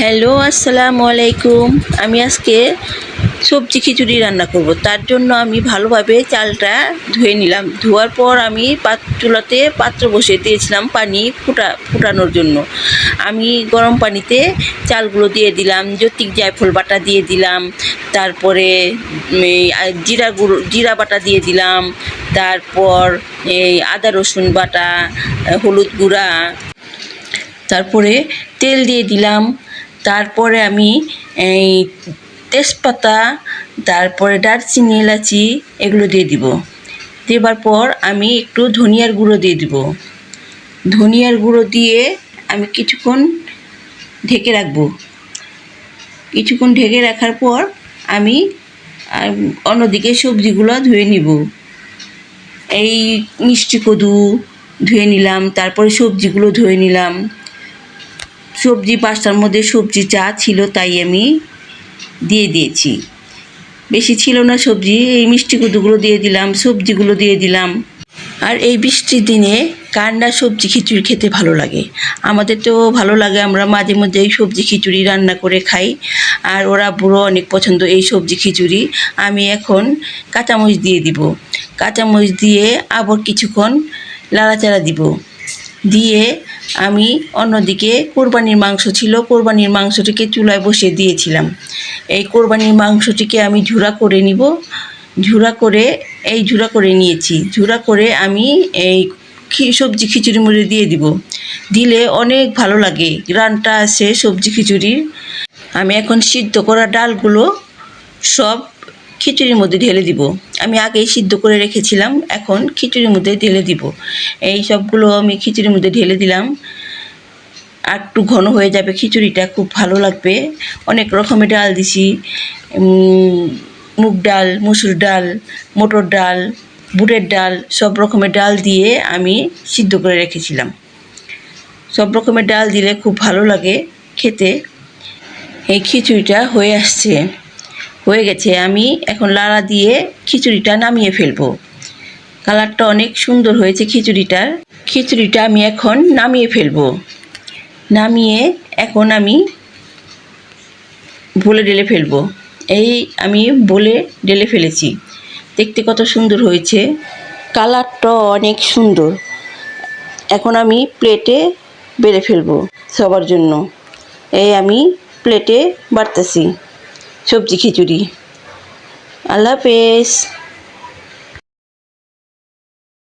Hello, আসসালামু আলাইকুম। আমি আজকে সবজি খিচুড়ি রান্না করব। তার জন্য আমি ভালোভাবে চালটা ধুয়ে নিলাম। ধোয়ার পর আমি চুলাতে পাত্র বসিয়ে দিয়েছিলাম পানি ফুটানোর জন্য। আমি গরম পানিতে চালগুলো দিয়ে দিলাম, জ্যোতিক জায়ফল বাটা দিয়ে দিলাম, তারপরে জিরা বাটা দিয়ে দিলাম, তারপর এই আদা রসুন বাটা, হলুদ গুঁড়া, তারপরে তেল দিয়ে দিলাম। তারপরে আমি এই তেজপাতা, তারপরে দারচিনি, এলাচি এগুলো দিয়ে দিব। দেবার পর আমি একটু ধনিয়ার গুঁড়ো দিয়ে দিব। ধনিয়ার গুঁড়ো দিয়ে আমি কিছুক্ষণ ঢেকে রাখবো। কিছুক্ষণ ঢেকে রাখার পর আমি অন্যদিকে সবজিগুলো ধুয়ে নিব। এই মিষ্টি কদু ধুয়ে নিলাম, তারপরে সবজিগুলো ধুয়ে নিলাম। সবজি পাঁচটার মধ্যে সবজি যা ছিল তাই আমি দিয়ে দিয়েছি। বেশি ছিল না সবজি, এই মিষ্টি কদুগুলো দিয়ে দিলাম, সবজিগুলো দিয়ে দিলাম। আর এই বৃষ্টির দিনে কার না সবজি খিচুড়ি খেতে ভালো লাগে? আমাদের তো ভালো লাগে, আমরা মাঝে মধ্যে এই সবজি খিচুড়ি রান্না করে খাই। আর ওরা বুড়ো অনেক পছন্দ এই সবজি খিচুড়ি। আমি এখন কাঁচামরিচ দিয়ে দিব। কাঁচামরিচ দিয়ে আবার কিছুক্ষণ নাড়াচাড়া দিব। দিয়ে আমি অন্যদিকে কোরবানির মাংস ছিল, কোরবানির মাংসটিকে চুলায় বসিয়ে দিয়েছিলাম। এই কোরবানির মাংসটিকে আমি ঝুরা করে নিব। ঝুরা করে নিয়েছি। ঝুরা করে আমি এই সবজি খিচুড়ির মধ্যে দিয়ে দিব। দিলে অনেক ভালো লাগে, গ্রানটা আসে সবজি খিচুড়ির। আমি এখন সিদ্ধ করা ডালগুলো সব খিচুড়ির মধ্যে ঢেলে দিব। আমি আগেই সিদ্ধ করে রেখেছিলাম, এখন খিচুড়ির মধ্যে ঢেলে দিব। এই সবগুলো আমি খিচুড়ির মধ্যে ঢেলে দিলাম। আর একটু ঘন হয়ে যাবে খিচুড়িটা, খুব ভালো লাগবে। অনেক রকমের ডাল দিছি, মুগ ডাল, মসুর ডাল, মটর ডাল, বুটের ডাল, সব রকমের ডাল দিয়ে আমি সিদ্ধ করে রেখেছিলাম। সব রকমের ডাল দিলে খুব ভালো লাগে খেতে। এই খিচুড়িটা হয়ে গেছে। আমি এখন লাড়া দিয়ে খিচুড়িটা নামিয়ে ফেলবো। কালারটা অনেক সুন্দর হয়েছে খিচুড়িটা আমি এখন নামিয়ে ফেলবো। নামিয়ে এখন আমি বলে ঢেলে ফেলবো। এই আমি বলে ঢেলে ফেলেছি। দেখতে কত সুন্দর হয়েছে, কালারটা অনেক সুন্দর। এখন আমি প্লেটে বেড়ে ফেলবো সবার জন্য। এই আমি প্লেটে বাড়তেছি সবজি খিচুড়ি। আল্লাহ হাফেজ।